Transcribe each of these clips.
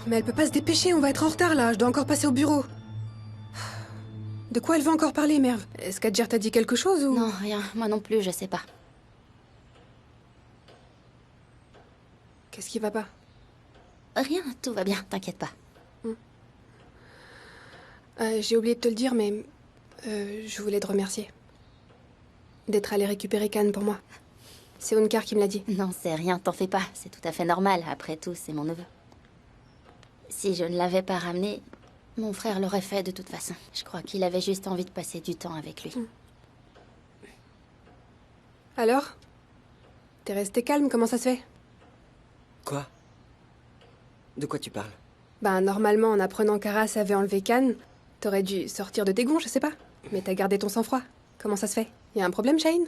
Mais elle peut pas se dépêcher, on va être en retard là, je dois encore passer au bureau. De quoi elle veut encore parler, Merv? Est-ce qu'Adjer t'a dit quelque chose ou... Non, rien. Moi non plus, je sais pas. Qu'est-ce qui va pas? Rien, tout va bien, t'inquiète pas. J'ai oublié de te le dire, mais... je voulais te remercier. D'être allé récupérer Khan pour moi. C'est Unkar qui me l'a dit. Non, c'est rien, t'en fais pas. C'est tout à fait normal. Après tout, c'est mon neveu. Si je ne l'avais pas ramené, mon frère l'aurait fait de toute façon. Je crois qu'il avait juste envie de passer du temps avec lui. Alors? T'es resté calme, comment ça se fait? Quoi? De quoi tu parles? Ben, normalement, en apprenant qu'Aras avait enlevé Khan, t'aurais dû sortir de tes gonds, je sais pas. Mais t'as gardé ton sang-froid. Comment ça se fait? Y a un problème, Shaheen?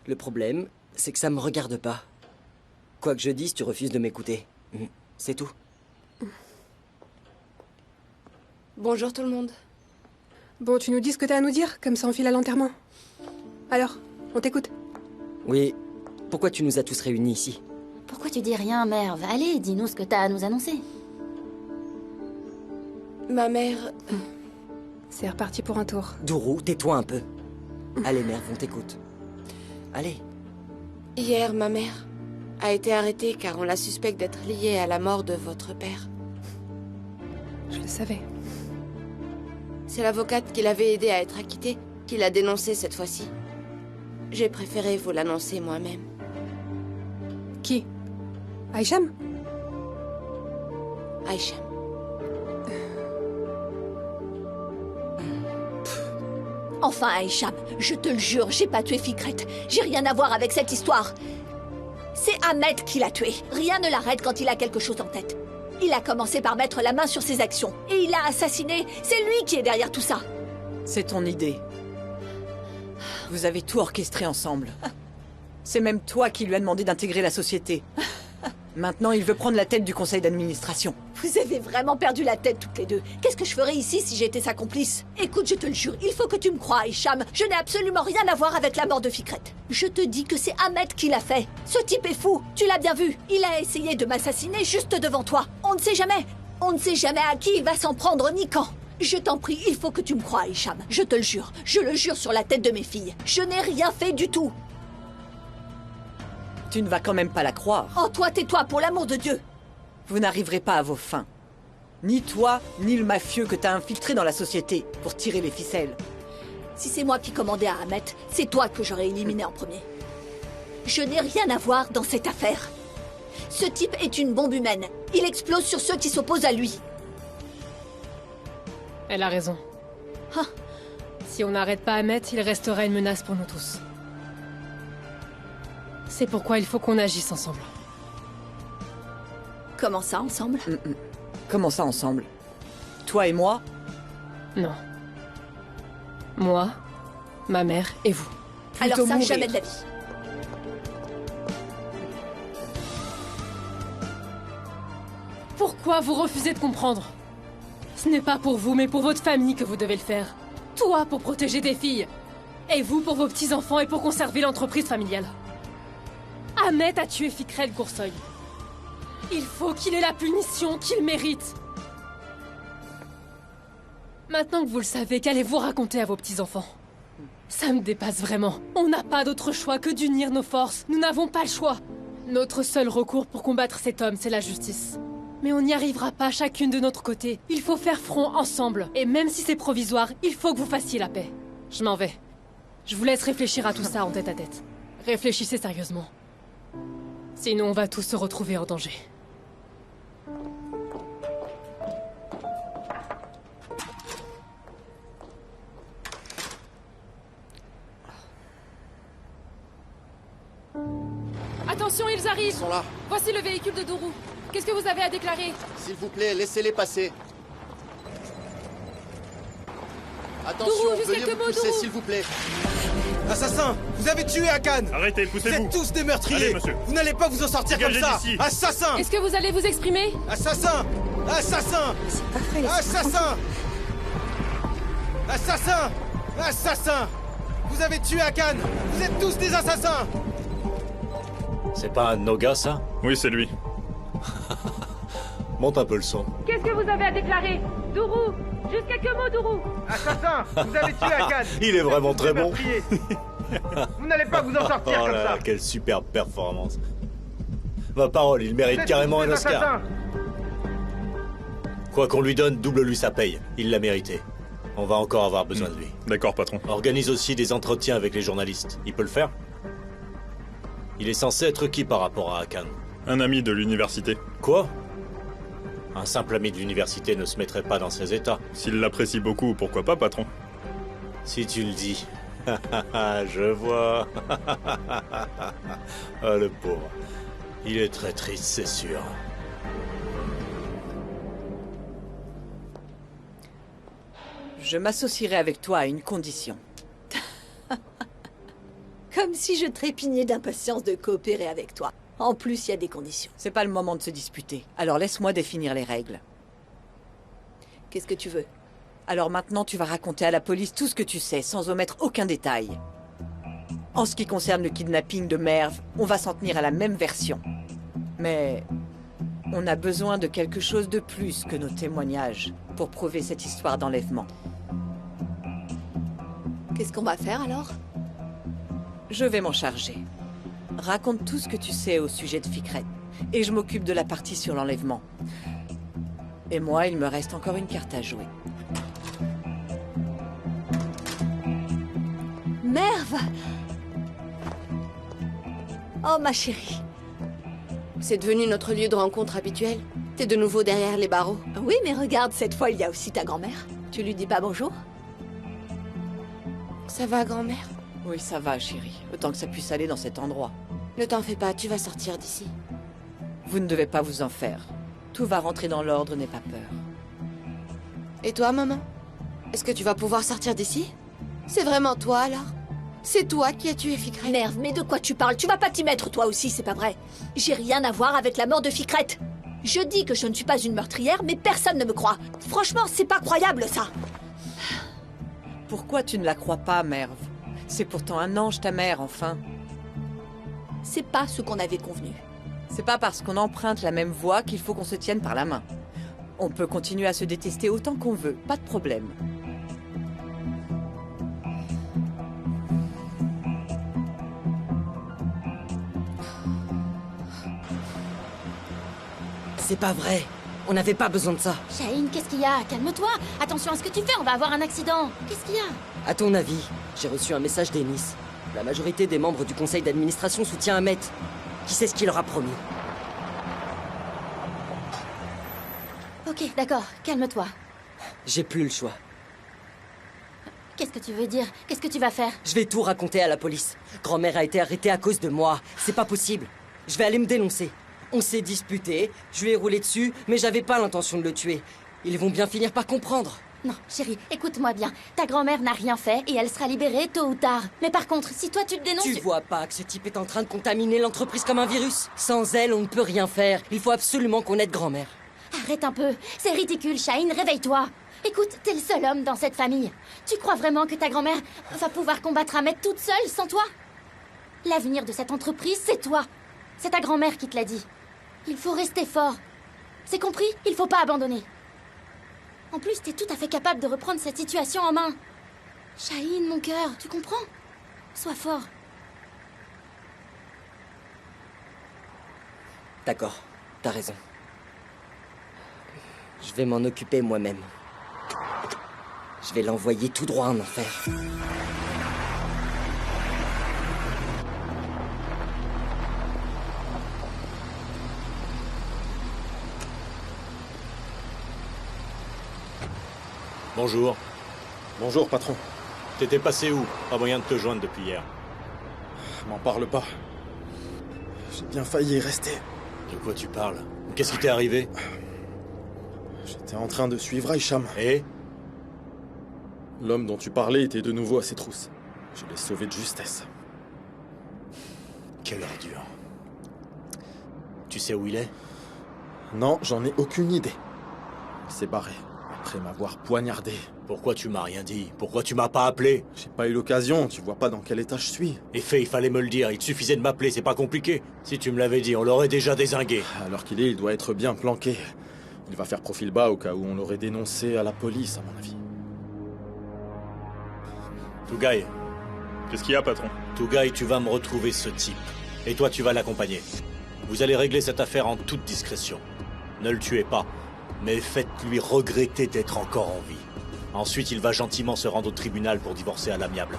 Le problème, c'est que ça me regarde pas. Quoi que je dise, tu refuses de m'écouter. C'est tout. Bonjour tout le monde. Bon, tu nous dis ce que t'as à nous dire, comme ça on file à l'enterrement. Alors, on t'écoute. Oui, pourquoi tu nous as tous réunis ici? Pourquoi tu dis rien, Merv? Allez, dis-nous ce que t'as à nous annoncer. Ma mère... C'est reparti pour un tour. Dourou, tais-toi un peu. Allez, Merv, on t'écoute. Allez. Hier, ma mère a été arrêtée car on la suspecte d'être liée à la mort de votre père. Je le savais. C'est l'avocate qui l'avait aidée à être acquittée qui l'a dénoncée cette fois-ci. J'ai préféré vous l'annoncer moi-même. Qui? Aïcham? Aïcha. Enfin, Aïcham, je te le jure, j'ai pas tué Fikret. J'ai rien à voir avec cette histoire. C'est Ahmed qui l'a tué. Rien ne l'arrête quand il a quelque chose en tête. Il a commencé par mettre la main sur ses actions. Et il l'a assassiné. C'est lui qui est derrière tout ça. C'est ton idée. Vous avez tout orchestré ensemble. C'est même toi qui lui as demandé d'intégrer la société. Maintenant, il veut prendre la tête du conseil d'administration. Vous avez vraiment perdu la tête toutes les deux. Qu'est-ce que je ferais ici si j'étais sa complice? Écoute, je te le jure, il faut que tu me croies, Hicham. Je n'ai absolument rien à voir avec la mort de Fikret. Je te dis que c'est Ahmed qui l'a fait. Ce type est fou, tu l'as bien vu. Il a essayé de m'assassiner juste devant toi. On ne sait jamais. On ne sait jamais à qui il va s'en prendre ni quand. Je t'en prie, il faut que tu me croies, Hicham. Je te le jure. Je le jure sur la tête de mes filles. Je n'ai rien fait du tout. Tu ne vas quand même pas la croire. Oh, toi, tais-toi, pour l'amour de Dieu. Vous n'arriverez pas à vos fins. Ni toi, ni le mafieux que t'as infiltré dans la société pour tirer les ficelles. Si c'est moi qui commandais à Ahmed, c'est toi que j'aurais éliminé en premier. Je n'ai rien à voir dans cette affaire. Ce type est une bombe humaine. Il explose sur ceux qui s'opposent à lui. Elle a raison. Ah. Si on n'arrête pas Ahmed, il restera une menace pour nous tous. C'est pourquoi il faut qu'on agisse ensemble. Comment ça, ensemble? Comment ça, ensemble? Toi et moi? Non. Moi, ma mère et vous. Alors Plutôt ça, mourir. jamais de la vie. Pourquoi vous refusez de comprendre? Ce n'est pas pour vous, mais pour votre famille que vous devez le faire. Toi, pour protéger tes filles. Et vous, pour vos petits-enfants et pour conserver l'entreprise familiale. Ahmed a tué Fikret Goursoy. Il faut qu'il ait la punition qu'il mérite. Maintenant que vous le savez, qu'allez-vous raconter à vos petits-enfants? Ça me dépasse vraiment. On n'a pas d'autre choix que d'unir nos forces. Nous n'avons pas le choix. Notre seul recours pour combattre cet homme, c'est la justice. Mais on n'y arrivera pas chacune de notre côté. Il faut faire front ensemble. Et même si c'est provisoire, il faut que vous fassiez la paix. Je m'en vais. Je vous laisse réfléchir à tout ça en tête à tête. Réfléchissez sérieusement. Sinon, on va tous se retrouver en danger. Attention, ils arrivent! Ils sont là. Voici le véhicule de Dourou. Qu'est-ce que vous avez à déclarer? S'il vous plaît, laissez-les passer. Attention, Dourou, juste veuillez quelques vous mots, pousser, Dourou. s'il vous plaît. Assassin, vous avez tué Hakan. Arrêtez, Vous poussez-vous. êtes tous des meurtriers. Allez, monsieur. Vous n'allez pas vous en sortir Dégagez comme ça. d'ici. Assassin. Est-ce que vous allez vous exprimer? Assassin. Assassin. C'est pas fait, laisse-moi Assassin. Assassin. Assassin. Vous avez tué Hakan. Vous êtes tous des assassins. C'est pas un Noga, ça? Oui, c'est lui. Monte un peu le son. Qu'est-ce que vous avez à déclarer? Dourou! Juste quelques mots, Dourou! Assassin, vous avez tué Akan. Il est vraiment très bon. Vous n'allez pas vous en sortir Oh comme là ça. là, quelle superbe performance. Ma parole, il mérite Vous êtes carrément tous un des Oscar. assassins. Quoi qu'on lui donne, double-lui sa paye. Il l'a mérité. On va encore avoir besoin de lui. D'accord, patron. Organise aussi des entretiens avec les journalistes. Il peut le faire? Il est censé être qui par rapport à Akan? Un ami de l'université. Quoi? Un simple ami de l'université ne se mettrait pas dans ces états. S'il l'apprécie beaucoup, pourquoi pas, patron? Si tu le dis. Je vois. Oh, le pauvre. Il est très triste, c'est sûr. Je m'associerai avec toi à une condition. Comme si je trépignais d'impatience de coopérer avec toi. En plus, il y a des conditions. C'est pas le moment de se disputer. Alors laisse-moi définir les règles. Qu'est-ce que tu veux? Alors maintenant, tu vas raconter à la police tout ce que tu sais, sans omettre aucun détail. En ce qui concerne le kidnapping de Merv, on va s'en tenir à la même version. Mais on a besoin de quelque chose de plus que nos témoignages pour prouver cette histoire d'enlèvement. Qu'est-ce qu'on va faire alors? Je vais m'en charger. Raconte tout ce que tu sais au sujet de Fikret. Et je m'occupe de la partie sur l'enlèvement. Et moi, il me reste encore une carte à jouer. Merv! Oh, ma chérie. C'est devenu notre lieu de rencontre habituel. T'es de nouveau derrière les barreaux. Oui, mais regarde, cette fois, il y a aussi ta grand-mère. Tu lui dis pas bonjour? Ça va, grand-mère? Oui, ça va, chérie. Autant que ça puisse aller dans cet endroit. Ne t'en fais pas, tu vas sortir d'ici. Vous ne devez pas vous en faire. Tout va rentrer dans l'ordre, n'aie pas peur. Et toi, maman? Est-ce que tu vas pouvoir sortir d'ici? C'est vraiment toi, alors? C'est toi qui as tué Fikret? Merv, mais de quoi tu parles? Tu vas pas t'y mettre, toi aussi, c'est pas vrai. J'ai rien à voir avec la mort de Fikret. Je dis que je ne suis pas une meurtrière, mais personne ne me croit. Franchement, c'est pas croyable, ça. Pourquoi tu ne la crois pas, Merv? C'est pourtant un ange, ta mère, enfin. C'est pas ce qu'on avait convenu. C'est pas parce qu'on emprunte la même voie qu'il faut qu'on se tienne par la main. On peut continuer à se détester autant qu'on veut, pas de problème. C'est pas vrai. On n'avait pas besoin de ça. Shaheen, qu'est-ce qu'il y a? Calme-toi. Attention à ce que tu fais, on va avoir un accident. Qu'est-ce qu'il y a? À ton avis, j'ai reçu un message d'Ennis. La majorité des membres du conseil d'administration soutient Ahmet. Qui sait ce qu'il leur a promis? Ok, d'accord, calme-toi. J'ai plus le choix. Qu'est-ce que tu veux dire? Qu'est-ce que tu vas faire? Je vais tout raconter à la police. Grand-mère a été arrêtée à cause de moi. C'est pas possible. Je vais aller me dénoncer. On s'est disputé, je lui ai roulé dessus, mais j'avais pas l'intention de le tuer. Ils vont bien finir par comprendre. Non, chérie, écoute-moi bien. Ta grand-mère n'a rien fait et elle sera libérée tôt ou tard. Mais par contre, si toi tu te dénonces... Tu vois pas que ce type est en train de contaminer l'entreprise comme un virus? Sans elle, on ne peut rien faire. Il faut absolument qu'on aide grand-mère. Arrête un peu. C'est ridicule, Shaheen, réveille-toi. Écoute, t'es le seul homme dans cette famille. Tu crois vraiment que ta grand-mère va pouvoir combattre Ahmet toute seule, sans toi? L'avenir de cette entreprise, c'est toi. C'est ta grand-mère qui te l'a dit. Il faut rester fort. C'est compris? Il faut pas abandonner. En plus, t'es tout à fait capable de reprendre cette situation en main. Shaheen, mon cœur, tu comprends? Sois fort. D'accord, t'as raison. Je vais m'en occuper moi-même. Je vais l'envoyer tout droit en enfer. Bonjour. Bonjour, patron. T'étais passé où? Pas moyen de te joindre depuis hier. M'en parle pas. J'ai bien failli y rester. De quoi tu parles? Qu'est-ce qui t'est arrivé? J'étais en train de suivre Hicham. Et? L'homme dont tu parlais était de nouveau à ses trousses. Je l'ai sauvé de justesse. Quelle ordure. Tu sais où il est? Non, j'en ai aucune idée. Il s'est barré, après m'avoir poignardé. Pourquoi tu m'as rien dit? Pourquoi tu m'as pas appelé? J'ai pas eu l'occasion, tu vois pas dans quel état je suis. Et il fallait me le dire, il suffisait de m'appeler, c'est pas compliqué. Si tu me l'avais dit, on l'aurait déjà dézingué. Alors qu'il est, il doit être bien planqué. Il va faire profil bas au cas où on l'aurait dénoncé à la police, à mon avis. Tougaï. Qu'est-ce qu'il y a, patron? Tougaï, tu vas me retrouver ce type. Et toi, tu vas l'accompagner. Vous allez régler cette affaire en toute discrétion. Ne le tuez pas, mais faites-lui regretter d'être encore en vie. Ensuite, il va gentiment se rendre au tribunal pour divorcer à l'amiable.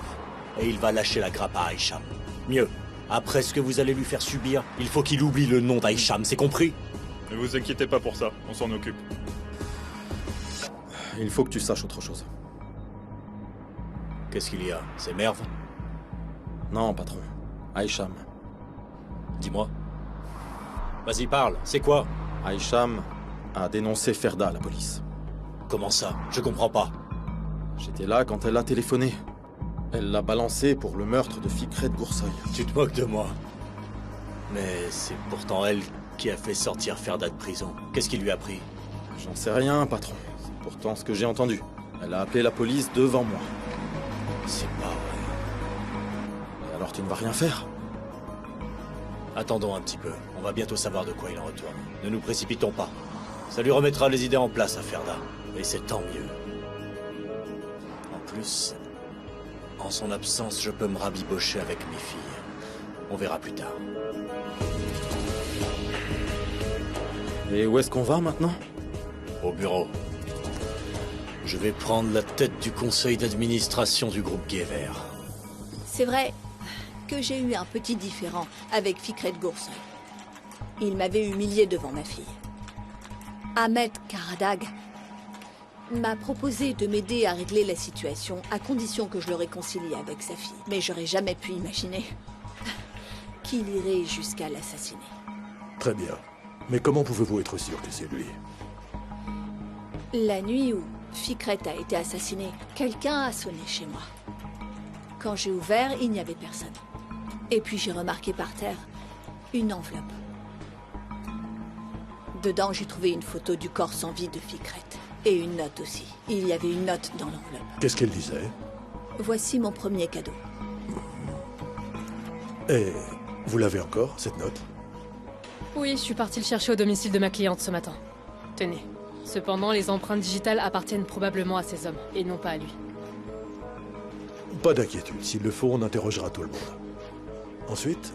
Et il va lâcher la grappe à Hicham. Mieux, après ce que vous allez lui faire subir, il faut qu'il oublie le nom d'Hicham, c'est compris? Ne vous inquiétez pas pour ça, on s'en occupe. Il faut que tu saches autre chose. Qu'est-ce qu'il y a? C'est Merv? Non, patron. Hicham. Dis-moi. Vas-y, parle, c'est quoi? Hicham a dénoncé Ferda à la police. Comment ça? Je comprends pas. J'étais là quand elle a téléphoné. Elle l'a balancé pour le meurtre de Fikret Goursoy. Tu te moques de moi. Mais c'est pourtant elle qui a fait sortir Ferda de prison. Qu'est-ce qui lui a pris? J'en sais rien, patron. C'est pourtant ce que j'ai entendu. Elle a appelé la police devant moi. C'est pas vrai. Et alors tu ne vas rien faire? Attendons un petit peu. On va bientôt savoir de quoi il en retourne. Ne nous précipitons pas. Ça lui remettra les idées en place à Ferda. Et c'est tant mieux. En plus, en son absence, je peux me rabibocher avec mes filles. On verra plus tard. Et où est-ce qu'on va maintenant? Au bureau. Je vais prendre la tête du conseil d'administration du groupe Guévert. C'est vrai que j'ai eu un petit différend avec Fikret Goursoy. Il m'avait humilié devant ma fille. Ahmed Karadag m'a proposé de m'aider à régler la situation à condition que je le réconcilie avec sa fille. Mais j'aurais jamais pu imaginer qu'il irait jusqu'à l'assassiner. Très bien. Mais comment pouvez-vous être sûr que c'est lui? La nuit où Fikret a été assassinée, quelqu'un a sonné chez moi. Quand j'ai ouvert, il n'y avait personne. Et puis j'ai remarqué par terre une enveloppe. Dedans, j'ai trouvé une photo du corps sans vie de Fikret. Et une note aussi. Il y avait une note dans l'enveloppe. Qu'est-ce qu'elle disait? Voici mon premier cadeau. Et vous l'avez encore, cette note? Oui, je suis partie le chercher au domicile de ma cliente ce matin. Tenez. Cependant, les empreintes digitales appartiennent probablement à ces hommes, et non pas à lui. Pas d'inquiétude. S'il le faut, on interrogera tout le monde. Ensuite,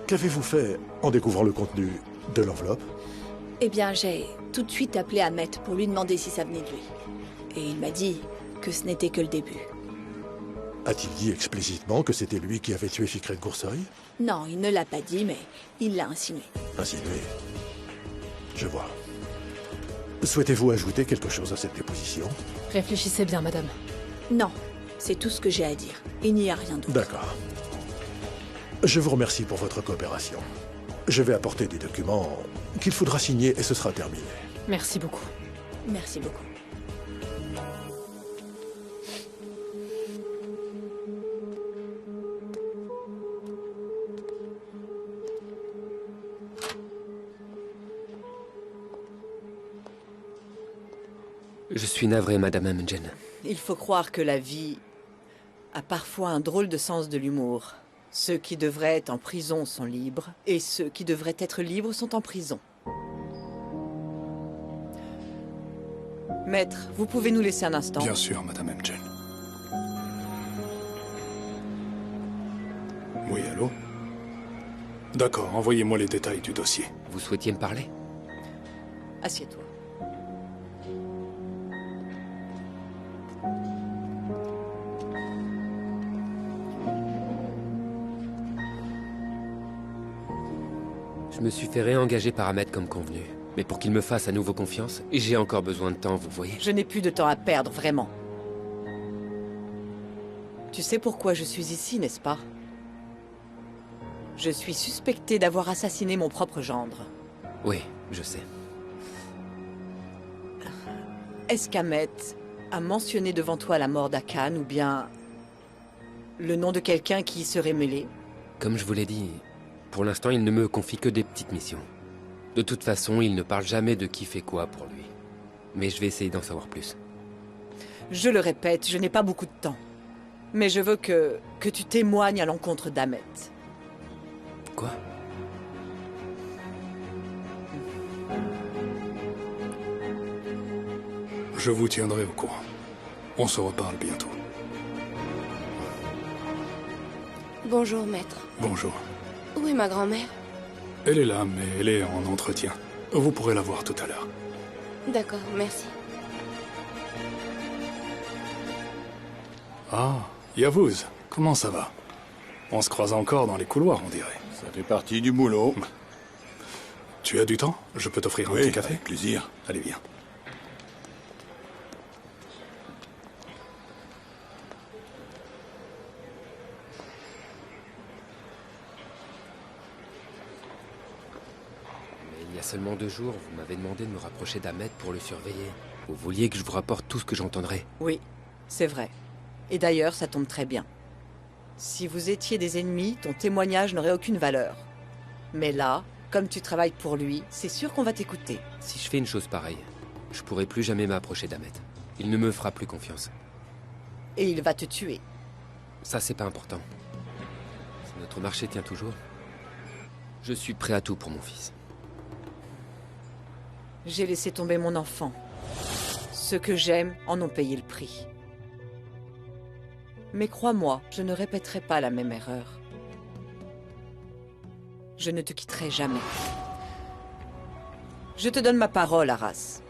qu'avez-vous fait en découvrant le contenu de l'enveloppe? Eh bien, j'ai tout de suite appelé Ahmed pour lui demander si ça venait de lui. Et il m'a dit que ce n'était que le début. A-t-il dit explicitement que c'était lui qui avait tué Fikret Goursoy? Non, il ne l'a pas dit, mais il l'a insinué. Insinué. Je vois. Souhaitez-vous ajouter quelque chose à cette déposition? Réfléchissez bien, madame. Non, c'est tout ce que j'ai à dire. Il n'y a rien d'autre. D'accord. Je vous remercie pour votre coopération. Je vais apporter des documents qu'il faudra signer et ce sera terminé. Merci beaucoup. Merci beaucoup. Je suis navré, Madame Amgen. Il faut croire que la vie a parfois un drôle de sens de l'humour. Ceux qui devraient être en prison sont libres, et ceux qui devraient être libres sont en prison. Maître, vous pouvez nous laisser un instant? Bien sûr, Madame Amgen. Oui, allô? D'accord, envoyez-moi les détails du dossier. Vous souhaitiez me parler? Assieds-toi. Je me suis fait réengager par Ahmed comme convenu. Mais pour qu'il me fasse à nouveau confiance, j'ai encore besoin de temps, vous voyez. Je n'ai plus de temps à perdre, vraiment. Tu sais pourquoi je suis ici, n'est-ce pas? Je suis suspectée d'avoir assassiné mon propre gendre. Oui, je sais. Est-ce qu'Ahmed a mentionné devant toi la mort d'Akan ou bien le nom de quelqu'un qui y serait mêlé? Comme je vous l'ai dit, pour l'instant, il ne me confie que des petites missions. De toute façon, il ne parle jamais de qui fait quoi pour lui. Mais je vais essayer d'en savoir plus. Je le répète, je n'ai pas beaucoup de temps. Mais je veux que tu témoignes à l'encontre d'Ahmed. Quoi? Je vous tiendrai au courant. On se reparle bientôt. Bonjour, maître. Bonjour. Où est ma grand-mère? Elle est là, mais elle est en entretien. Vous pourrez la voir tout à l'heure. D'accord, merci. Ah, Yavuz, comment ça va? On se croise encore dans les couloirs, on dirait. Ça fait partie du boulot. Tu as du temps? Je peux t'offrir un petit café? Avec plaisir. Allez, viens. Mais il y a seulement 2 jours, vous m'avez demandé de me rapprocher d'Ahmed pour le surveiller. Vous vouliez que je vous rapporte tout ce que j'entendrais. Oui, c'est vrai. Et d'ailleurs, ça tombe très bien. Si vous étiez des ennemis, ton témoignage n'aurait aucune valeur. Mais là, comme tu travailles pour lui, c'est sûr qu'on va t'écouter. Si je fais une chose pareille, je pourrai plus jamais m'approcher d'Ahmed. Il ne me fera plus confiance. Et il va te tuer. Ça, c'est pas important. Si notre marché tient toujours, je suis prêt à tout pour mon fils. J'ai laissé tomber mon enfant. Ceux que j'aime en ont payé le prix. Mais crois-moi, je ne répéterai pas la même erreur. Je ne te quitterai jamais. Je te donne ma parole, Arras.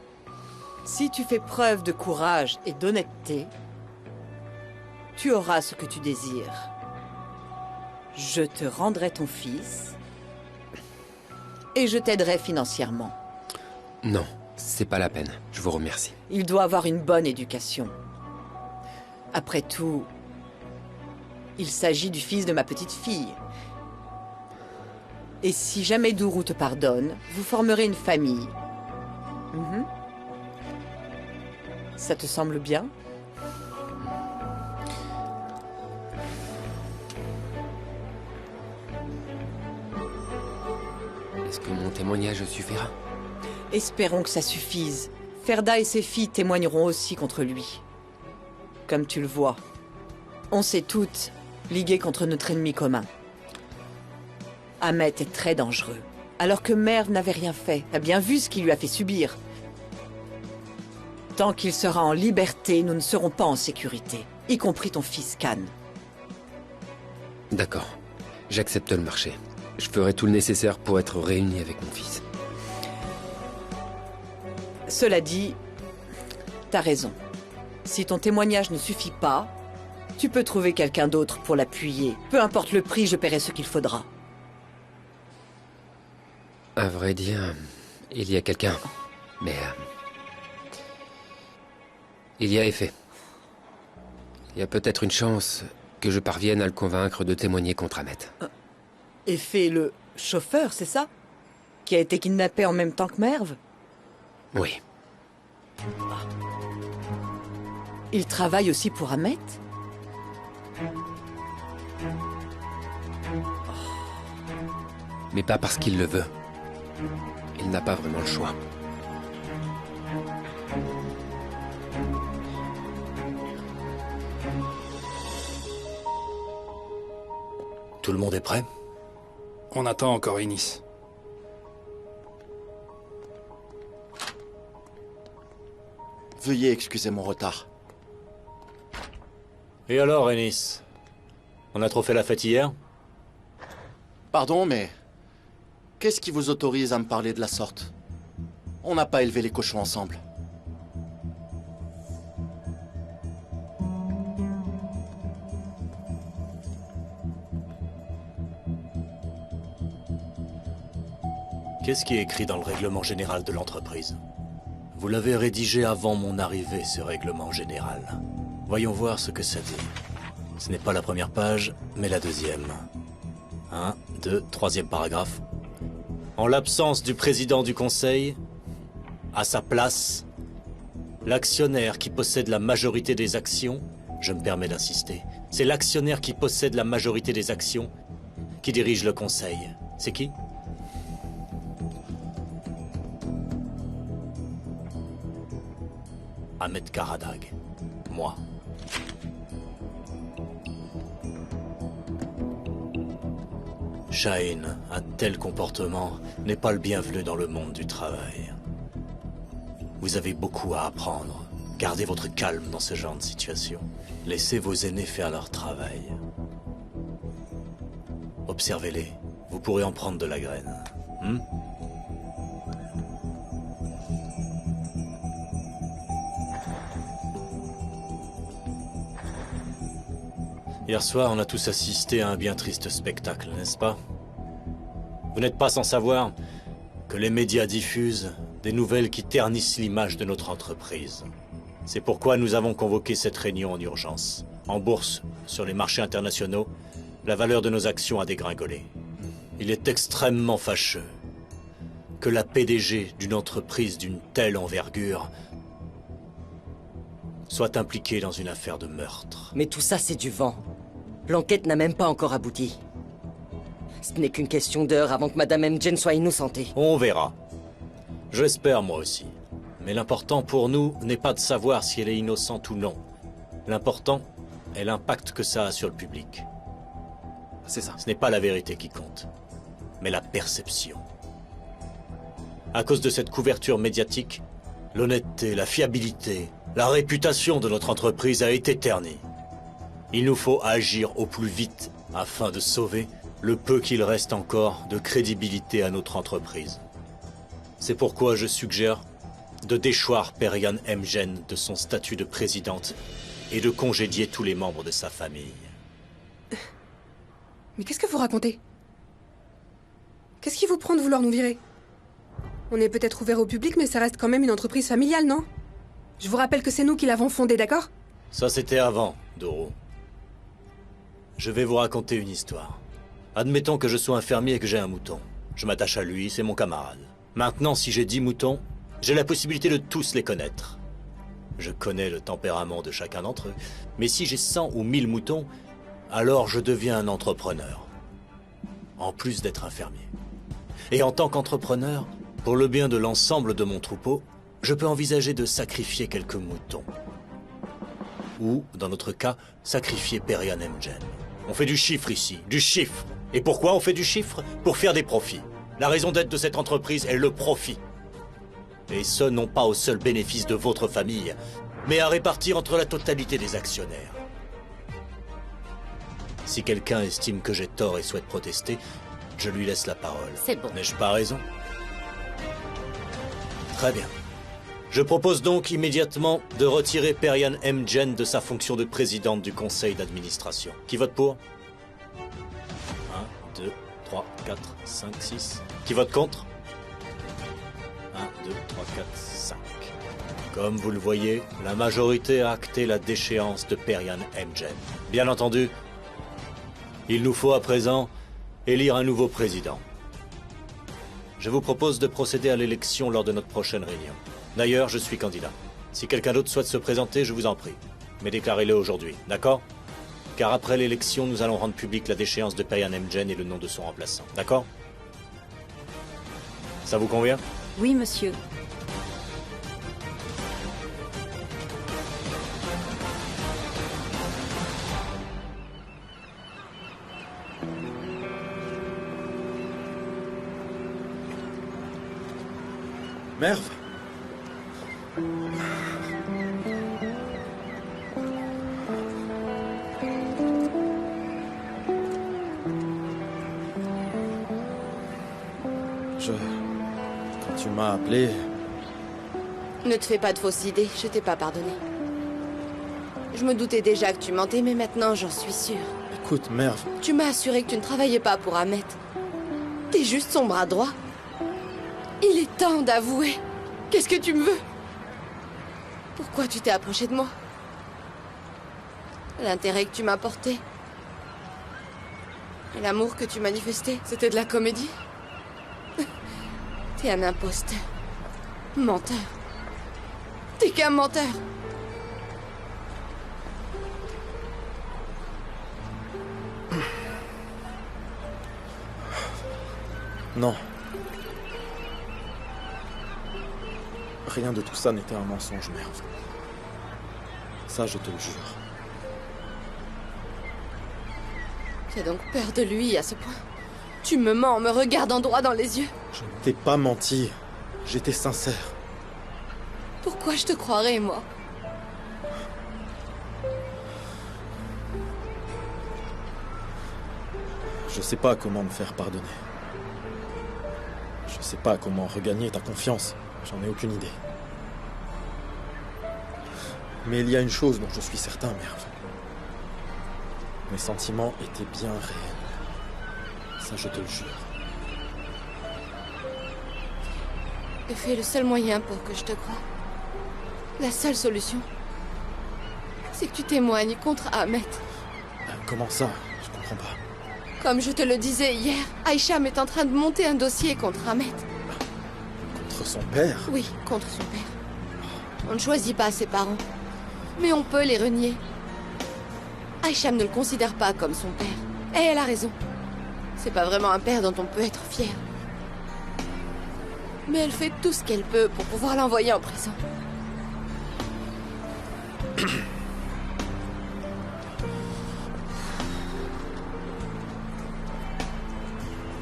Si tu fais preuve de courage et d'honnêteté, tu auras ce que tu désires. Je te rendrai ton fils et je t'aiderai financièrement. Non, c'est pas la peine. Je vous remercie. Il doit avoir une bonne éducation. Après tout, il s'agit du fils de ma petite fille. Et si jamais Dourou te pardonne, vous formerez une famille. Ça te semble bien? Est-ce que mon témoignage suffira? Espérons que ça suffise. Ferda et ses filles témoigneront aussi contre lui. Comme tu le vois, on s'est toutes liguées contre notre ennemi commun. Ahmed est très dangereux, alors que Merv n'avait rien fait. T'as bien vu ce qu'il lui a fait subir. Tant qu'il sera en liberté, nous ne serons pas en sécurité, y compris ton fils Khan. D'accord. J'accepte le marché. Je ferai tout le nécessaire pour être réuni avec mon fils. Cela dit, t'as raison. Si ton témoignage ne suffit pas, tu peux trouver quelqu'un d'autre pour l'appuyer. Peu importe le prix, je paierai ce qu'il faudra. À vrai dire, il y a quelqu'un. Mais... il y a Effet. Il y a peut-être une chance que je parvienne à le convaincre de témoigner contre Ahmed. Effet, le chauffeur, c'est ça? Qui a été kidnappé en même temps que Merv? Oui. Il travaille aussi pour Ahmed? Mais pas parce qu'il le veut. Il n'a pas vraiment le choix. Tout le monde est prêt? On attend encore Ennis. Veuillez excuser mon retard. Et alors, Ennis? On a trop fait la fête hier? Pardon, mais... qu'est-ce qui vous autorise à me parler de la sorte? On n'a pas élevé les cochons ensemble. Qu'est-ce qui est écrit dans le règlement général de l'entreprise? Vous l'avez rédigé avant mon arrivée, ce règlement général. Voyons voir ce que ça dit. Ce n'est pas la première page, mais la deuxième. 1, 2, troisième paragraphe. En l'absence du président du conseil, à sa place, l'actionnaire qui possède la majorité des actions, je me permets d'insister, c'est l'actionnaire qui possède la majorité des actions qui dirige le conseil. C'est qui? Ahmed Karadag. Moi. Shahin, un tel comportement n'est pas le bienvenu dans le monde du travail. Vous avez beaucoup à apprendre Gardez votre calme dans ce genre de situation. Laissez vos aînés faire leur travail. Observez-les. Vous pourrez en prendre de la graine. Hier soir, on a tous assisté à un bien triste spectacle, n'est-ce pas? Vous n'êtes pas sans savoir que les médias diffusent des nouvelles qui ternissent l'image de notre entreprise. C'est pourquoi nous avons convoqué cette réunion en urgence. En bourse, sur les marchés internationaux, la valeur de nos actions a dégringolé. Il est extrêmement fâcheux que la PDG d'une entreprise d'une telle envergure soit impliquée dans une affaire de meurtre. Mais tout ça, c'est du vent. L'enquête n'a même pas encore abouti. Ce n'est qu'une question d'heure avant que Madame M. Jane soit innocentée. On verra. Je l'espère, moi aussi. Mais l'important pour nous n'est pas de savoir si elle est innocente ou non. L'important est l'impact que ça a sur le public. C'est ça. Ce n'est pas la vérité qui compte, mais la perception. À cause de cette couverture médiatique, l'honnêteté, la fiabilité, la réputation de notre entreprise a été ternie. Il nous faut agir au plus vite afin de sauver le peu qu'il reste encore de crédibilité à notre entreprise. C'est pourquoi je suggère de déchoir Perianne M. Jane de son statut de présidente et de congédier tous les membres de sa famille. Mais qu'est-ce que vous racontez? Qu'est-ce qui vous prend de vouloir nous virer? On est peut-être ouvert au public, mais ça reste quand même une entreprise familiale, non? Je vous rappelle que c'est nous qui l'avons fondée, d'accord? Ça, c'était avant, Doro. Je vais vous raconter une histoire. Admettons que je sois un fermier et que j'ai un mouton. Je m'attache à lui, c'est mon camarade. Maintenant, si j'ai 10 moutons, j'ai la possibilité de tous les connaître. Je connais le tempérament de chacun d'entre eux. Mais si j'ai 100 ou 1000 moutons, alors je deviens un entrepreneur. En plus d'être un fermier. Et en tant qu'entrepreneur, pour le bien de l'ensemble de mon troupeau, je peux envisager de sacrifier quelques moutons. Ou, dans notre cas, sacrifier Perianne M. Jane. On fait du chiffre ici, du chiffre. Et pourquoi on fait du chiffre? Pour faire des profits. La raison d'être de cette entreprise est le profit. Et ce, non pas au seul bénéfice de votre famille, mais à répartir entre la totalité des actionnaires. Si quelqu'un estime que j'ai tort et souhaite protester, je lui laisse la parole. C'est bon. N'ai-je pas raison? Très bien. Je propose donc immédiatement de retirer Perianne M. Jane de sa fonction de présidente du conseil d'administration. Qui vote pour? 1, 2, 3, 4, 5, 6. Qui vote contre? 1, 2, 3, 4, 5. Comme vous le voyez, la majorité a acté la déchéance de Perianne M. Jane. Bien entendu, il nous faut à présent élire un nouveau président. Je vous propose de procéder à l'élection lors de notre prochaine réunion. D'ailleurs, je suis candidat. Si quelqu'un d'autre souhaite se présenter, je vous en prie. Mais déclarez-le aujourd'hui, d'accord? Car après l'élection, nous allons rendre publique la déchéance de Perianne M. Jane et le nom de son remplaçant, d'accord? Ça vous convient? Oui, monsieur. Merve? Quand tu m'as appelé... Ne te fais pas de fausses idées, je t'ai pas pardonné. Je me doutais déjà que tu mentais, mais maintenant j'en suis sûre. Écoute, Merve... Tu m'as assuré que tu ne travaillais pas pour Ahmet. T'es juste son bras droit. Il est temps d'avouer. Qu'est-ce que tu me veux? Pourquoi tu t'es approché de moi? L'intérêt que tu m'as porté. Et l'amour que tu manifestais, c'était de la comédie? T'es un imposteur. Menteur. T'es qu'un menteur. Non. Rien de tout ça n'était un mensonge, Merve. Ça, je te le jure. Tu as donc peur de lui à ce point? Tu me mens en me regardant droit dans les yeux. Je ne t'ai pas menti. J'étais sincère. Pourquoi je te croirais, moi? Je sais pas comment me faire pardonner. Je sais pas comment regagner ta confiance. J'en ai aucune idée. Mais il y a une chose dont je suis certain, Merv. Mes sentiments étaient bien réels. Ça, je te le jure. Et fais le seul moyen pour que je te croie. La seule solution, c'est que tu témoignes contre Ahmet. Comment ça? Je comprends pas. Comme je te le disais hier, Hicham est en train de monter un dossier contre Ahmet. Contre son père? Oui, contre son père. On ne choisit pas ses parents, mais on peut les renier. Hicham ne le considère pas comme son père. Et elle a raison. C'est pas vraiment un père dont on peut être fier. Mais elle fait tout ce qu'elle peut pour pouvoir l'envoyer en prison.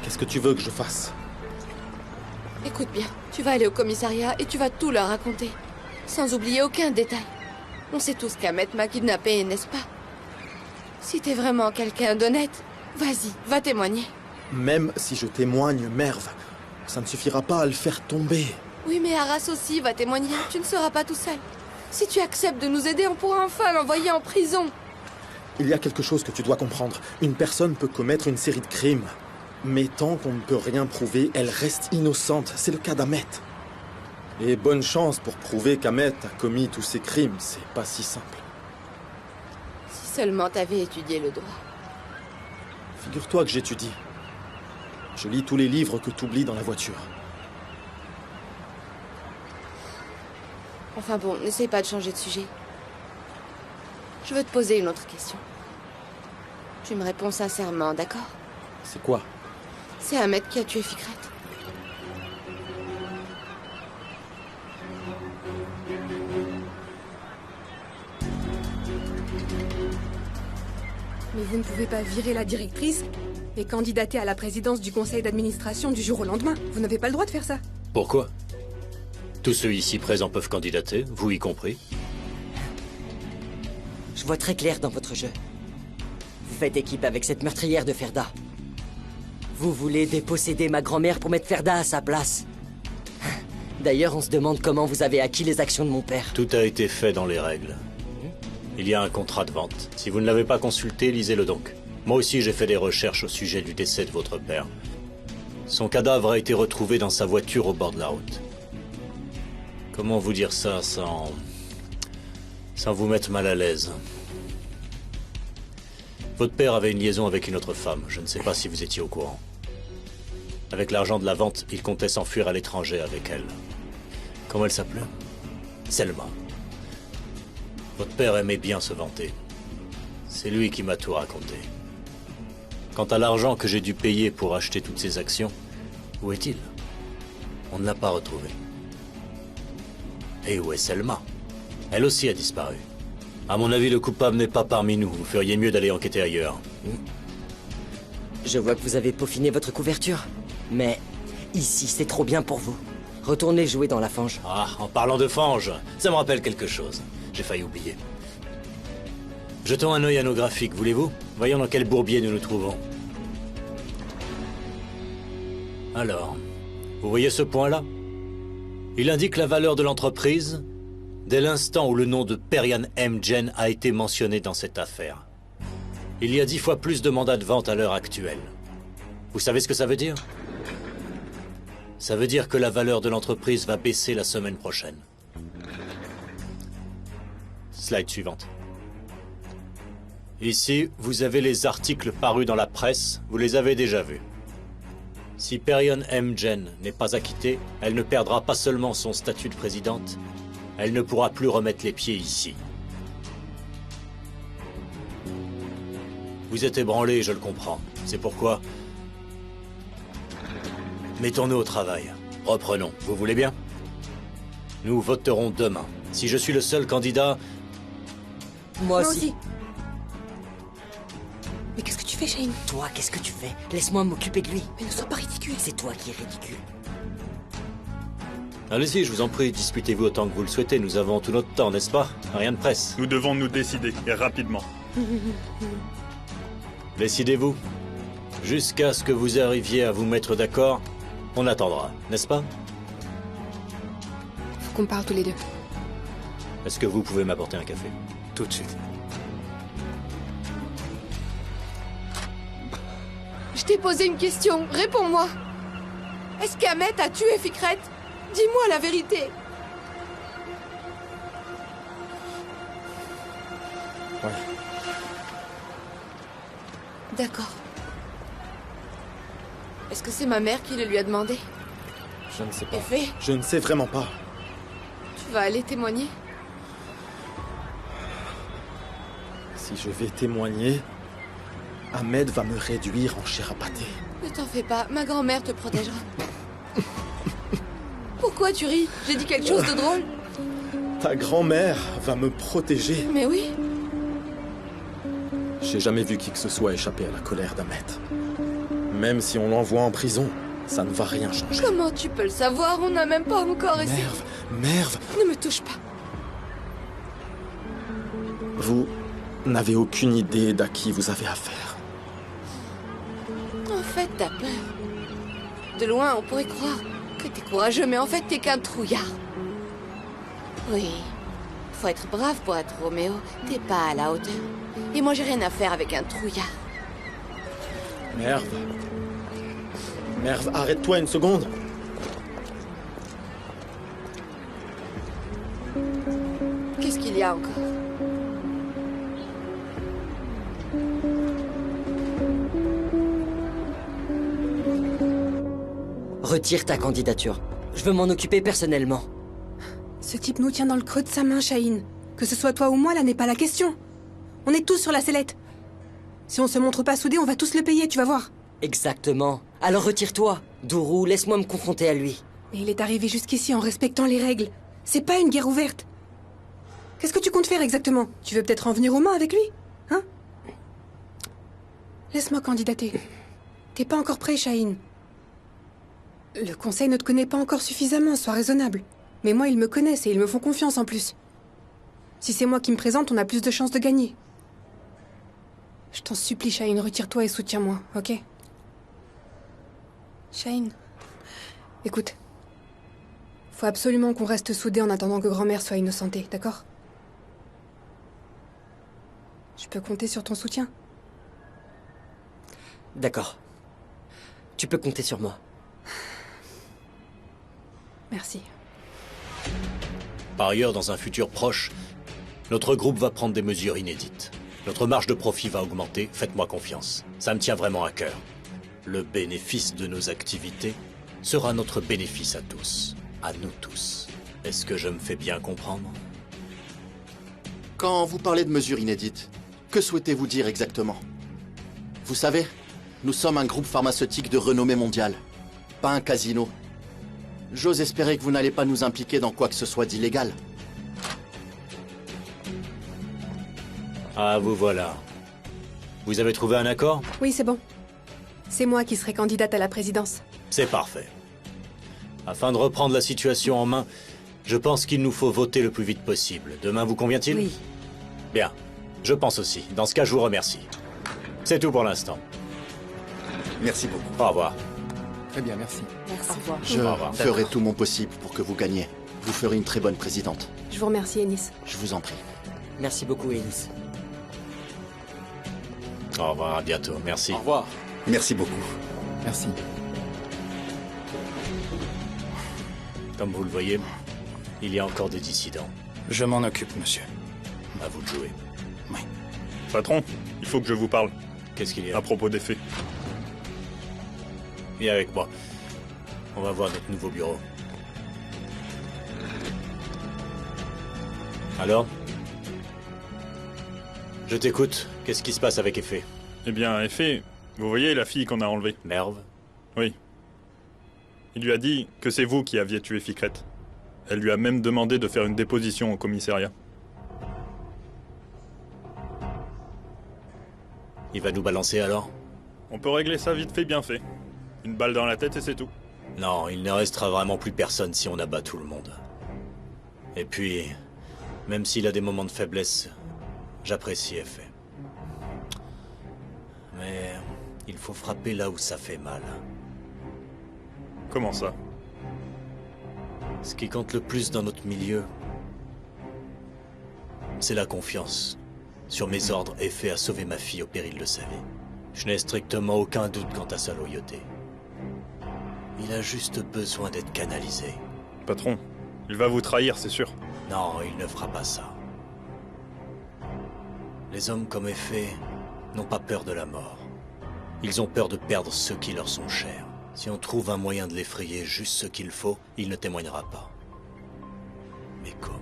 Qu'est-ce que tu veux que je fasse? Écoute bien, tu vas aller au commissariat et tu vas tout leur raconter. Sans oublier aucun détail. On sait tous qu'Ahmet m'a kidnappé, n'est-ce pas? Si t'es vraiment quelqu'un d'honnête, vas-y, va témoigner. Même si je témoigne, Merv, ça ne suffira pas à le faire tomber. Oui, mais Arras aussi va témoigner. Tu ne seras pas tout seul. Si tu acceptes de nous aider, on pourra enfin l'envoyer en prison. Il y a quelque chose que tu dois comprendre. Une personne peut commettre une série de crimes. Mais tant qu'on ne peut rien prouver, elle reste innocente. C'est le cas d'Ahmet. Et bonne chance pour prouver qu'Ahmet a commis tous ces crimes. C'est pas si simple. Si seulement t'avais étudié le droit. Figure-toi que j'étudie. Je lis tous les livres que t'oublies dans la voiture. Enfin bon, n'essaye pas de changer de sujet. Je veux te poser une autre question. Tu me réponds sincèrement, d'accord? C'est quoi? C'est Ahmet qui a tué Fikret. Mais vous ne pouvez pas virer la directrice et candidater à la présidence du conseil d'administration du jour au lendemain. Vous n'avez pas le droit de faire ça. Pourquoi? Tous ceux ici présents peuvent candidater, vous y compris. Je vois très clair dans votre jeu. Vous faites équipe avec cette meurtrière de Ferda. Vous voulez déposséder ma grand-mère pour mettre Ferda à sa place. D'ailleurs, on se demande comment vous avez acquis les actions de mon père. Tout a été fait dans les règles. Il y a un contrat de vente. Si vous ne l'avez pas consulté, lisez-le donc. Moi aussi, j'ai fait des recherches au sujet du décès de votre père. Son cadavre a été retrouvé dans sa voiture au bord de la route. Comment vous dire ça sans vous mettre mal à l'aise? Votre père avait une liaison avec une autre femme. Je ne sais pas si vous étiez au courant. Avec l'argent de la vente, il comptait s'enfuir à l'étranger avec elle. Comment elle s'appelait? Selma. Votre père aimait bien se vanter. C'est lui qui m'a tout raconté. Quant à l'argent que j'ai dû payer pour acheter toutes ces actions, où est-il? On ne l'a pas retrouvé. Et où est Selma? Elle aussi a disparu. À mon avis, le coupable n'est pas parmi nous. Vous feriez mieux d'aller enquêter ailleurs. Je vois que vous avez peaufiné votre couverture. Mais ici, c'est trop bien pour vous. Retournez jouer dans la fange. Ah, en parlant de fange, ça me rappelle quelque chose. J'ai failli oublier. Jetons un œil à nos graphiques, voulez-vous? Voyons dans quel bourbier nous nous trouvons. Alors, vous voyez ce point-là? Il indique la valeur de l'entreprise dès l'instant où le nom de Perian M. Jen a été mentionné dans cette affaire. Il y a 10 fois plus de mandats de vente à l'heure actuelle. Vous savez ce que ça veut dire? Ça veut dire que la valeur de l'entreprise va baisser la semaine prochaine. Slide suivante. Ici, vous avez les articles parus dans la presse, vous les avez déjà vus. Si Perian M. Jen n'est pas acquittée, elle ne perdra pas seulement son statut de présidente, elle ne pourra plus remettre les pieds ici. Vous êtes ébranlé, je le comprends. C'est pourquoi... Mettons-nous au travail. Reprenons, vous voulez bien? Nous voterons demain. Si je suis le seul candidat... Moi aussi. Mais qu'est-ce que tu fais, Shane? Toi, qu'est-ce que tu fais? Laisse-moi m'occuper de lui. Mais ne sois pas ridicule. C'est toi qui es ridicule. Allez-y, je vous en prie, disputez-vous autant que vous le souhaitez. Nous avons tout notre temps, n'est-ce pas? Rien de presse. Nous devons nous décider, et rapidement. Décidez-vous. Jusqu'à ce que vous arriviez à vous mettre d'accord, on attendra, n'est-ce pas? Faut qu'on parle tous les deux. Est-ce que vous pouvez m'apporter un café? Tout de suite. Je t'ai posé une question, réponds-moi. Est-ce qu'Ahmet a tué Fikret? Dis-moi la vérité. Ouais. D'accord. Est-ce que c'est ma mère qui le lui a demandé? Je ne sais pas. Effet, Je ne sais vraiment pas. tu vas aller témoigner? Si je vais témoigner, Ahmed va me réduire en chair à pâté. Ne t'en fais pas, ma grand-mère te protégera. Pourquoi tu ris? J'ai dit quelque chose de drôle? Ta grand-mère va me protéger. Mais oui. J'ai jamais vu qui que ce soit échapper à la colère d'Ahmed. Même si on l'envoie en prison, ça ne va rien changer. Comment tu peux le savoir? On n'a même pas encore essayé. Merve, Ne me touche pas. vous n'avez aucune idée d'à qui vous avez affaire. En fait, t'as peur. De loin, on pourrait croire que t'es courageux, mais en fait, t'es qu'un trouillard. Oui, faut être brave pour être Roméo. T'es pas à la hauteur. Et moi, j'ai rien à faire avec un trouillard. Merve, arrête-toi une seconde. Qu'est-ce qu'il y a encore? Retire ta candidature. Je veux m'en occuper personnellement. Ce type nous tient dans le creux de sa main, Shaheen. Que ce soit toi ou moi, là n'est pas la question. On est tous sur la sellette. Si on se montre pas soudés, on va tous le payer, tu vas voir. Exactement. Alors retire-toi. Dourou, laisse-moi me confronter à lui. Mais il est arrivé jusqu'ici en respectant les règles. C'est pas une guerre ouverte. Qu'est-ce que tu comptes faire exactement? Tu veux peut-être en venir aux mains avec lui? Hein? Laisse-moi candidater. T'es pas encore prêt, Shaheen. Le conseil ne te connaît pas encore suffisamment, sois raisonnable. Mais moi, ils me connaissent et ils me font confiance en plus. Si c'est moi qui me présente, on a plus de chances de gagner. Je t'en supplie, Shaheen, retire-toi et soutiens-moi, ok? Shaheen, écoute. Faut absolument qu'on reste soudés en attendant que grand-mère soit innocentée, d'accord? Je peux compter sur ton soutien? D'accord. Tu peux compter sur moi. Merci. Par ailleurs, dans un futur proche, notre groupe va prendre des mesures inédites. Notre marge de profit va augmenter, faites-moi confiance. Ça me tient vraiment à cœur. Le bénéfice de nos activités sera notre bénéfice à tous. À nous tous. Est-ce que je me fais bien comprendre? Quand vous parlez de mesures inédites, que souhaitez-vous dire exactement? Vous savez, nous sommes un groupe pharmaceutique de renommée mondiale, pas un casino. J'ose espérer que vous n'allez pas nous impliquer dans quoi que ce soit d'illégal. Ah, vous voilà. Vous avez trouvé un accord? Oui, c'est bon. C'est moi qui serai candidate à la présidence. C'est parfait. Afin de reprendre la situation en main, je pense qu'il nous faut voter le plus vite possible. Demain vous convient-il? Oui. Bien. Je pense aussi. Dans ce cas, je vous remercie. C'est tout pour l'instant. Merci beaucoup. Au revoir. Très bien, merci. Merci. Au revoir. Je Au revoir. ferai tout mon possible pour que vous gagniez. Vous ferez une très bonne présidente. Je vous remercie, Ennis. Je vous en prie. Merci beaucoup, Elise. Au revoir, à bientôt. Merci. Au revoir. Merci beaucoup. Merci. Comme vous le voyez, il y a encore des dissidents. Je m'en occupe, monsieur. À vous de jouer. Oui. Patron, il faut que je vous parle. Qu'est-ce qu'il y a? À propos des faits. Viens avec moi. On va voir notre nouveau bureau. Alors? Je t'écoute. Qu'est-ce qui se passe avec Effet? Eh bien, Effet, vous voyez la fille qu'on a enlevée? Merve? Oui. Il lui a dit que c'est vous qui aviez tué Fikret. Elle lui a même demandé de faire une déposition au commissariat. Il va nous balancer alors? On peut régler ça vite fait, bien fait. Une balle dans la tête et c'est tout. Non, il ne restera vraiment plus personne si on abat tout le monde. Et puis, même s'il a des moments de faiblesse, j'apprécie Effet. Mais Il faut frapper là où ça fait mal. Comment ça? Ce qui compte le plus dans notre milieu, c'est la confiance. Sur mes ordres, Effet a sauvé ma fille au péril de sa vie. Je n'ai strictement aucun doute quant à sa loyauté. Il a juste besoin d'être canalisé. Patron, il va vous trahir, c'est sûr. Non, il ne fera pas ça. Les hommes comme Effet n'ont pas peur de la mort. Ils ont peur de perdre ceux qui leur sont chers. Si on trouve un moyen de l'effrayer juste ce qu'il faut, il ne témoignera pas. Mais comment?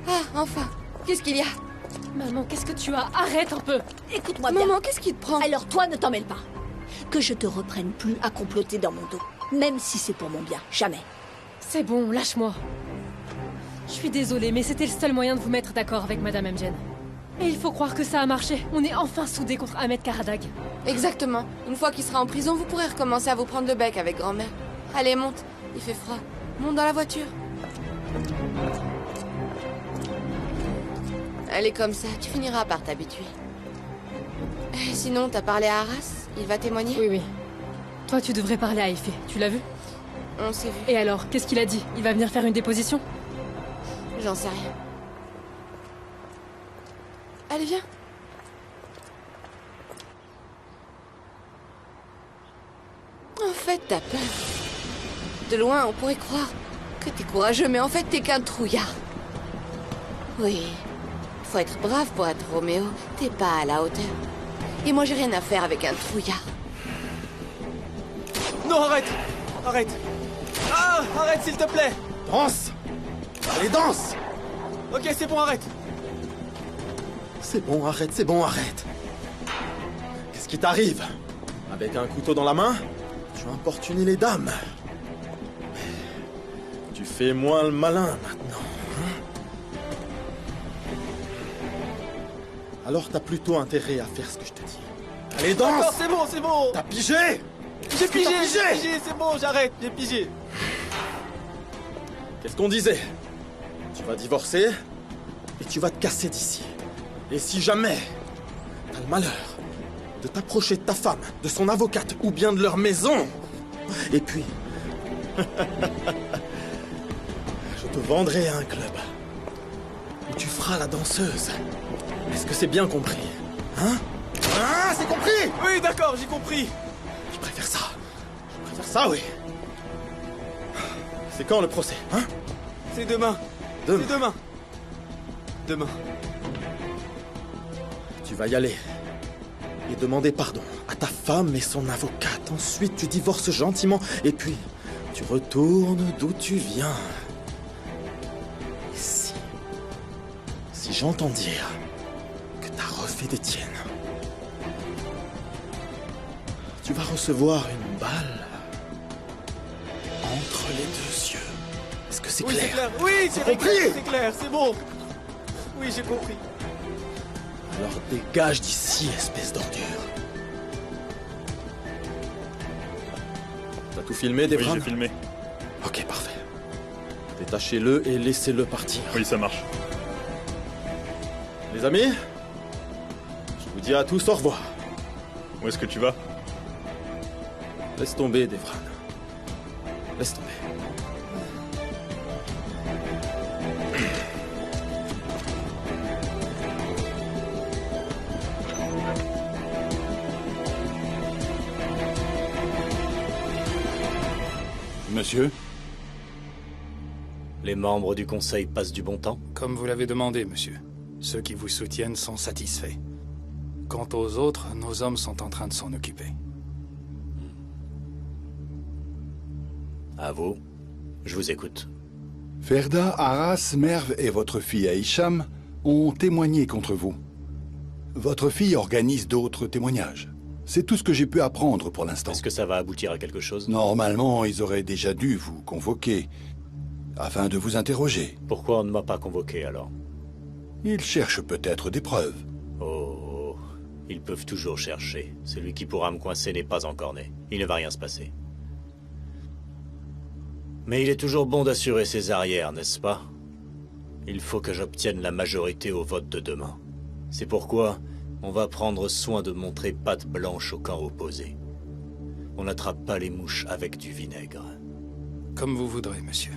Ah, enfin. Qu'est-ce qu'il y a? Maman, qu'est-ce que tu as? Arrête un peu. Écoute-moi bien. Maman, qu'est-ce qui te prend? Alors toi, ne t'en mêle pas. Que je te reprenne plus à comploter dans mon dos. Même si c'est pour mon bien. Jamais. C'est bon, lâche-moi. Je suis désolée, mais c'était le seul moyen de vous mettre d'accord avec Madame Mgen. Et il faut croire que ça a marché. On est enfin soudés contre Ahmed Karadag. Exactement. Une fois qu'il sera en prison, vous pourrez recommencer à vous prendre le bec avec grand-mère. Allez, monte. Il fait froid. Monte dans la voiture. Elle est comme ça, tu finiras par t'habituer. Sinon, t'as parlé à Arras? Il va témoigner? Oui, oui. Toi, tu devrais parler à Effet. Tu l'as vu? On s'est vu. Et alors, qu'est-ce qu'il a dit? Il va venir faire une déposition? J'en sais rien. Allez, viens. En fait, t'as peur. De loin, on pourrait croire que t'es courageux, mais en fait, t'es qu'un trouillard. Oui. Faut être brave pour être Roméo. T'es pas à la hauteur. Et moi, j'ai rien à faire avec un trouillard. Non, arrête! Arrête! Ah! Arrête, s'il te plaît! Danse! Allez, danse! Ok, c'est bon, arrête! C'est bon, arrête, c'est bon, arrête. Qu'est-ce qui t'arrive? Avec un couteau dans la main, tu as importuné les dames. Tu fais moins le malin maintenant. Alors t'as plutôt intérêt à faire ce que je te dis. Allez, danse! D'accord, c'est bon, c'est bon! T'as pigé? J'ai pigé, c'est bon, j'arrête, j'ai pigé. Qu'est-ce qu'on disait? Tu vas divorcer et tu vas te casser d'ici. Et si jamais t'as le malheur de t'approcher de ta femme, de son avocate ou bien de leur maison, et puis je te vendrai à un club où tu feras la danseuse. Est-ce que c'est bien compris? Hein? Ah, c'est compris? Oui, d'accord, j'ai compris. Je préfère ça. Je préfère ça, oui. C'est quand le procès, hein? C'est demain. Demain. C'est demain. Demain. Tu vas y aller et demander pardon à ta femme et son avocate. Ensuite, tu divorces gentiment et puis tu retournes d'où tu viens. Et si j'entends dire que t'as refait des tiennes, tu vas recevoir une balle entre les deux yeux. Est-ce que c'est Oui, clair? c'est clair. Oui, c'est compris? clair, c'est clair, c'est bon. Oui, j'ai compris. Alors dégage d'ici, espèce d'ordure. T'as tout filmé, Devran? Oui, j'ai filmé. Ok, parfait. Détachez-le et laissez-le partir. Oui, ça marche. Les amis, je vous dis à tous au revoir. Où est-ce que tu vas? Laisse tomber, Devran. Laisse tomber. Monsieur? Les membres du Conseil passent du bon temps? Comme vous l'avez demandé, monsieur. Ceux qui vous soutiennent sont satisfaits. Quant aux autres, nos hommes sont en train de s'en occuper. À vous. Je vous écoute. Ferda, Arras, Merv et votre fille Aisham ont témoigné contre vous. Votre fille organise d'autres témoignages. C'est tout ce que j'ai pu apprendre pour l'instant. Est-ce que ça va aboutir à quelque chose? Normalement, ils auraient déjà dû vous convoquer, afin de vous interroger. Pourquoi on ne m'a pas convoqué alors? Ils cherchent peut-être des preuves. Oh, ils peuvent toujours chercher. Celui qui pourra me coincer n'est pas encore né. Il ne va rien se passer. Mais il est toujours bon d'assurer ses arrières, n'est-ce pas? Il faut que j'obtienne la majorité au vote de demain. C'est pourquoi on va prendre soin de montrer patte blanche au camp opposé. On n'attrape pas les mouches avec du vinaigre. Comme vous voudrez, monsieur.